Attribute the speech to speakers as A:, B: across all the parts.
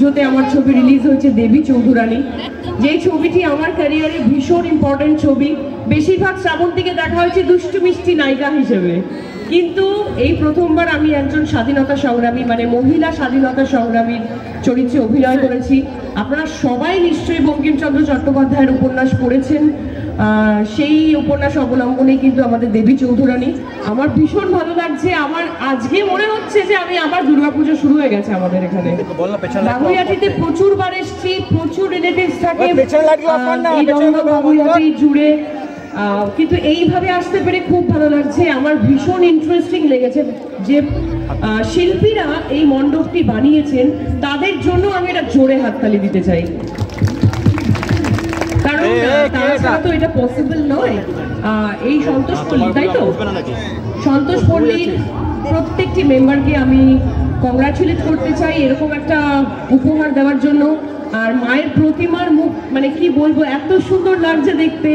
A: পুজোতে আমার ছবি রিলিজ হয়েছে দেবী চৌধুরানী, যে ছবিটি আমার ক্যারিয়ারে ভীষণ ইম্পর্টেন্ট ছবি। বেশিরভাগ শ্রাবন্তীকে দেখা হয়েছে দুষ্টু মিষ্টি নায়িকা হিসেবে, কিন্তু এই প্রথমবার আমি একজন স্বাধীনতা সংগ্রামী মানে মহিলা স্বাধীনতা সংগ্রামীর চরিত্রে অভিনয় করেছি। আপনারা সবাই নিশ্চয়ই বঙ্কিমচন্দ্র চট্টোপাধ্যায়ের উপন্যাস পড়েছেন, সেই উপন্যাস অবলম্বনে কিন্তু আমাদের দেবী চৌধুরানী। আমার ভীষণ ভালো লাগছে, আমার আজকে মনে হচ্ছে যে আমার দুর্গাপুজো শুরু হয়ে গেছে আমাদের এখানে। বাগুইআটিতে প্রচুরবার এসেছি, প্রচুর রিলেটিভস থাকে বাগুইআটি জুড়ে, কিন্তু এইভাবে আসতে পেরে খুব ভালো লাগছে। আমার ভীষণ ইন্টারেস্টিং লেগেছে যে শিল্পীরা এই মণ্ডপটি বানিয়েছেন, তাদের জন্য আমি এটা জোরে হাততালি দিতে চাই, কারণ তাছাড়া তো এটা পসিবল নয়। এই সন্তোষ পল্লী, তাই তো, সন্তোষ পল্লীর প্রত্যেকটি মেম্বারকে আমি কংগ্রাচুলেট করতে চাই এরকম একটা উপহার দেওয়ার জন্য। আর মায়ের প্রতিমার মুখ মানে কি বলবো, এত সুন্দর লাগছে দেখতে,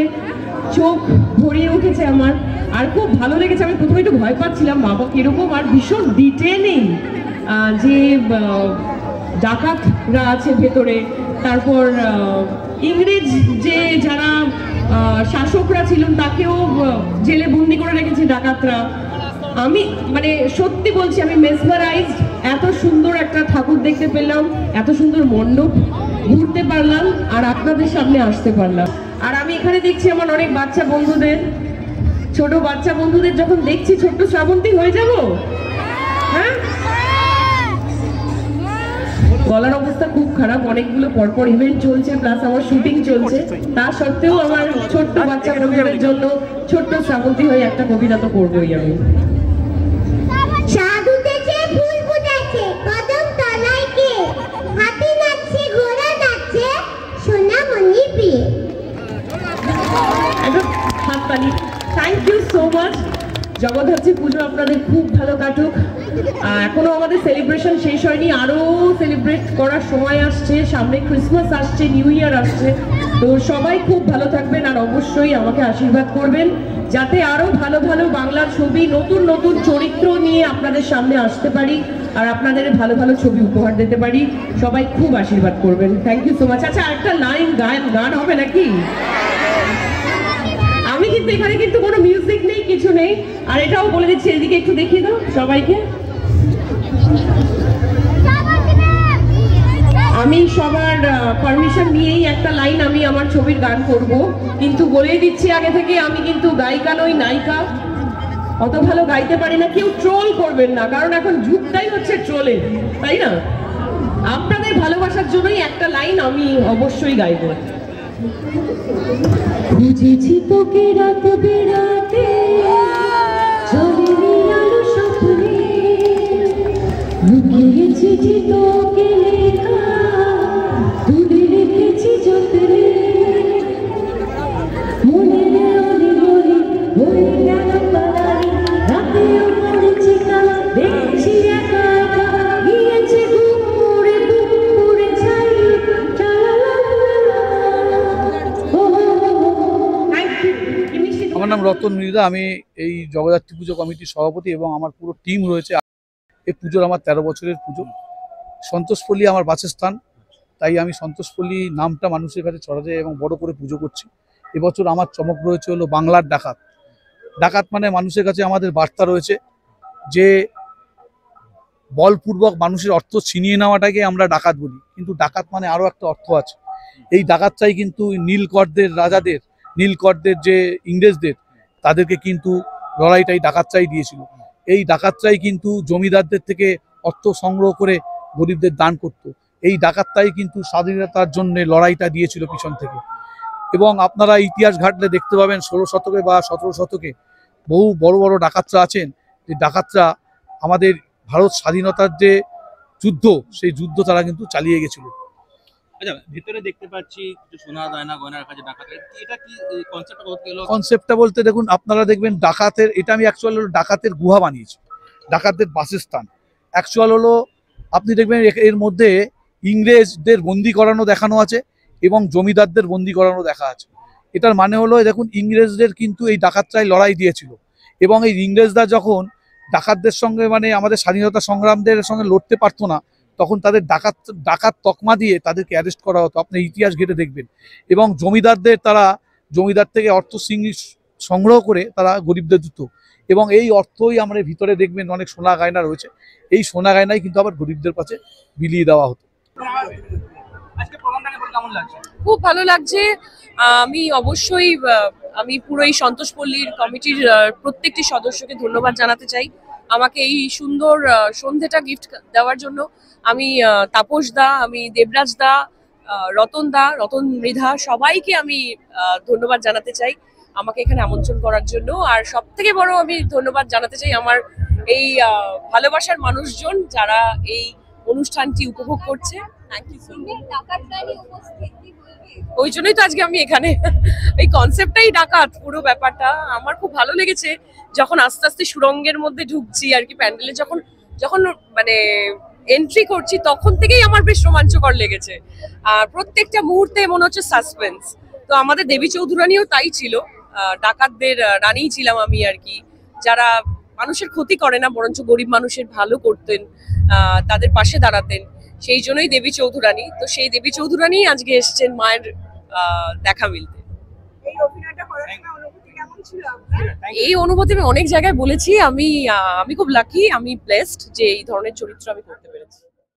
A: চোখ ভরিয়ে উঠেছে আমার। আর খুব ভালো লেগেছে, আমি প্রথমে একটু ভয় পাচ্ছিলাম বাবা কিরকম, আর ভীষণ ডিটেলিং, যে ডাকাতরা আছে ভেতরে, তারপর ইংরেজ যে যারা শাসকরা ছিলেন তাকেও জেলে বন্দি করে রেখেছে ডাকাতরা। আমি মানে সত্যি বলছি, আমি মেসমারাইজড। এত সুন্দর একটা ঠাকুর দেখতে পেলাম, এত সুন্দর মণ্ডপ ঘুরতে পারলাম, আর আপনাদের সামনে আসতে পারলাম। আর আমি এখানে দেখছি আমার অনেক বাচ্চা বন্ধুদের, ছোট বাচ্চা বন্ধুদের যখন দেখছি ছোট্ট শ্রাবন্তী হয়ে যাব। হ্যাঁ, গলার অবস্থা খুব খারাপ, অনেকগুলো পরপর ইভেন্ট চলছে, প্লাস আমার শুটিং চলছে, তা সত্ত্বেও আমার ছোট্ট বাচ্চা বন্ধুদের জন্য ছোট্ট শ্রাবন্তী হয়ে একটা কবিতা তো করবোই আমি। Thank you so much. Jagaddhatri Puja আপনাদের খুব ভালো কাটুক। এখনো আমাদের সেলিব্রেশন শেষ হয়নি, আরো সেলিব্রেট করার সময় আসছে, সামনে ক্রিসমাস আসছে, নিউ ইয়ার আসছে, তো সবাই খুব ভালো থাকবেন। আর অবশ্যই আমাকে আশীর্বাদ করবেন যাতে আরো ভালো ভালো বাংলার ছবি, নতুন নতুন চরিত্র নিয়ে আপনাদের সামনে আসতে পারি, আর আপনাদের ভালো ভালো ছবি উপহার দিতে পারি। সবাই খুব আশীর্বাদ করবেন। Thank you so much. আচ্ছা, একটা লাইন গান হবে নাকি? আমি কিন্তু এখানে কিন্তু কোনো মিউজিক নেই, কিছু নেই। আর এটাও বলে দিচ্ছি, এদিকে একটু দেখিয়ে দাও সবাইকে। আমি সবার পারমিশন নিয়েই একটা লাইন আমি আমার ছবির গান করব, কিন্তু বলে দিচ্ছি আগে থেকে, আমি কিন্তু গায়িকা নই, নায়িকা, অত ভালো গাইতে পারি না। কেউ ট্রোল করবেন না, কারণ এখন যুগটাই হচ্ছে ট্রোলের, তাই না? আপনাদের ভালোবাসার জন্যই একটা লাইন আমি অবশ্যই গাইব। খুঁজেছি তোকে রাত বেড়াতে, চলিনি আলো স্বপ্নে, লুকিয়ে চিঠি তোকে লেখা, তুলে রেখেছি যত্নে, মনের অলি গলি হয়ে গেল পালারি, রাতেও পড়েছি কাল, দেখছি একা একা, গিয়েছে ঘুরে ঘুরে ছাই।
B: আমার নাম রতন মৃধা, আমি এই জগদ্ধাত্রী পুজো কমিটির সভাপতি এবং আমার পুরো টিম রয়েছে। এই পুজোর আমার 13 বছরের পুজো। সন্তোষপল্লী আমার বাসস্থান, তাই আমি সন্তোষপল্লী নামটা মানুষের কাছে ছড়াতে এবং বড় করে পুজো করছি। এবছর আমার চমক রয়েছে হলো বাংলার ডাকাত। ডাকাত মানে মানুষের কাছে আমাদের বার্তা রয়েছে যে বলপূর্বক মানুষের অর্থ ছিনিয়ে নেওয়াটাকে আমরা ডাকাত বলি, কিন্তু ডাকাত মানে আরও একটা অর্থ আছে। এই ডাকাতটাই কিন্তু নীলকরদের রাজাদের, নীলকরদের যে ইংরেজদের, তাদেরকে কিন্তু লড়াইটাই ডাকাতটাই দিয়েছিল। এই ডাকাতটাই কিন্তু জমিদারদের থেকে অর্থ সংগ্রহ করে গরিবদের দান করত। এই ডাকাতটাই কিন্তু স্বাধীনতার জন্য লড়াইটা দিয়েছিল পিছন থেকে। এবং আপনারা ইতিহাস ঘাটলে দেখতে পাবেন 16 শতকে বা 17 শতকে বহু বড় বড় ডাকাতরা আছেন, যে ডাকাতরা আমাদের ভারত স্বাধীনতার যে যুদ্ধ, সেই যুদ্ধ তারা কিন্তু চালিয়ে গেছিল।
C: আচ্ছা, ভিতরে দেখতে পাচ্ছি কিছু সোনা দায়না গয়নার কাছে ডাকাতের, এটা কি কনসেপ্টটা বলতে গেল?
B: কনসেপ্টটা বলতে দেখুন, আপনারা দেখবেন ডাকাতের, এটা আমি অ্যাকচুয়াল হলো ডাকাতের গুহা বানিয়েছি, ডাকাতদের বাসস্থান। অ্যাকচুয়াল হলো আপনি দেখবেন এর মধ্যে ইংরেজদের বন্দি করানো দেখানো আছে এবং জমিদারদের বন্দি করানো দেখা আছে। এটার মানে হলো দেখুন, ইংরেজদের কিন্তু এই ডাকাতরাই লড়াই দিয়েছিল, এবং এই ইংরেজরা যখন ডাকাতদের সঙ্গে মানে আমাদের স্বাধীনতা সংগ্রামদের সঙ্গে লড়তে পারতো না, তখন তাদের ডাকাত ডাকাত তকমা দিয়ে তাদেরকে অ্যারেস্ট করা হতো, আপনি ইতিহাস ঘেটে দেখবেন। এবং জমিদার থেকে অর্থ সংগ্রহ করে তারা গরিবদের দিত, এবং এই অর্থই আমরা ভিতরে দেখবেন অনেক সোনা গয়না রয়েছে, এই সোনা গয়নাই কিন্তু আবার গরিবদের কাছে বিলিয়ে দেওয়া হতো।
D: খুব ভালো লাগছে। আমি অবশ্যই আমি পুরো এই সন্তোষপল্লীর কমিটির প্রত্যেকটি সদস্যকে ধন্যবাদ জানাতে চাই আমাকে এই সুন্দর সন্ধেটা গিফট দেওয়ার জন্য। আমি তাপস দা, আমি দেবরাজ দা, রতন মৃধা, সবাইকে আমি ধন্যবাদ জানাতে চাই আমাকে এখানে আমন্ত্রণ করার জন্য। আর সব থেকে বড় আমি ধন্যবাদ জানাতে চাই আমার এই ভালোবাসার মানুষজন যারা এই অনুষ্ঠানটি উপভোগ করছে। Thank you so much. ওই জন্যই তো আজকে আমি এখানে, এই কনসেপ্টটাই ডাকাত পুরো ব্যাপারটা আমার খুব ভালো লেগেছে। যখন আস্তে আস্তে সুড়ঙ্গের মধ্যে ঢুকছি আর কি, প্যান্ডেলে যখন মানে এন্ট্রি করছি তখন থেকেই আমার বেশ রোমাঞ্চকর লেগেছে। আর প্রত্যেকটা মুহূর্তে মনে হচ্ছে সাসপেন্স। তো আমাদের দেবী চৌধুরানীও তাই ছিল, ডাকাতদের রানীই ছিলাম আমি আর কি, যারা মানুষের ক্ষতি করে না বরঞ্চ গরিব মানুষের ভালো করতেন, তাদের পাশে দাঁড়াতেন। সেই জন্যই দেবী চৌধুরানী। তো সেই দেবী চৌধুরানী আজকে এসছেন মায়ের দেখা মিলতে। এই অনুভূতি আমি অনেক জায়গায় বলেছি। আমি খুব লাকি, আমি ব্লেসড যে এই ধরনের চরিত্র আমি করতে পেরেছি।